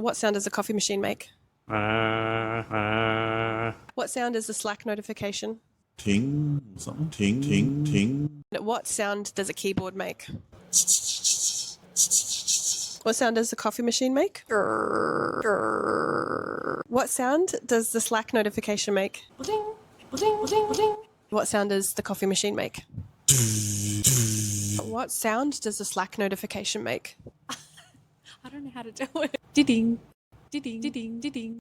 What sound does the coffee machine make? What sound is the Slack notification? 停什么？停。 What sound does a keyboard make? What sound does the coffee machine make? What sound does the Slack notification make? What sound does the coffee machine make? What sound does the Slack notification make? I don't know how to do it. Ding, ding, ding, ding.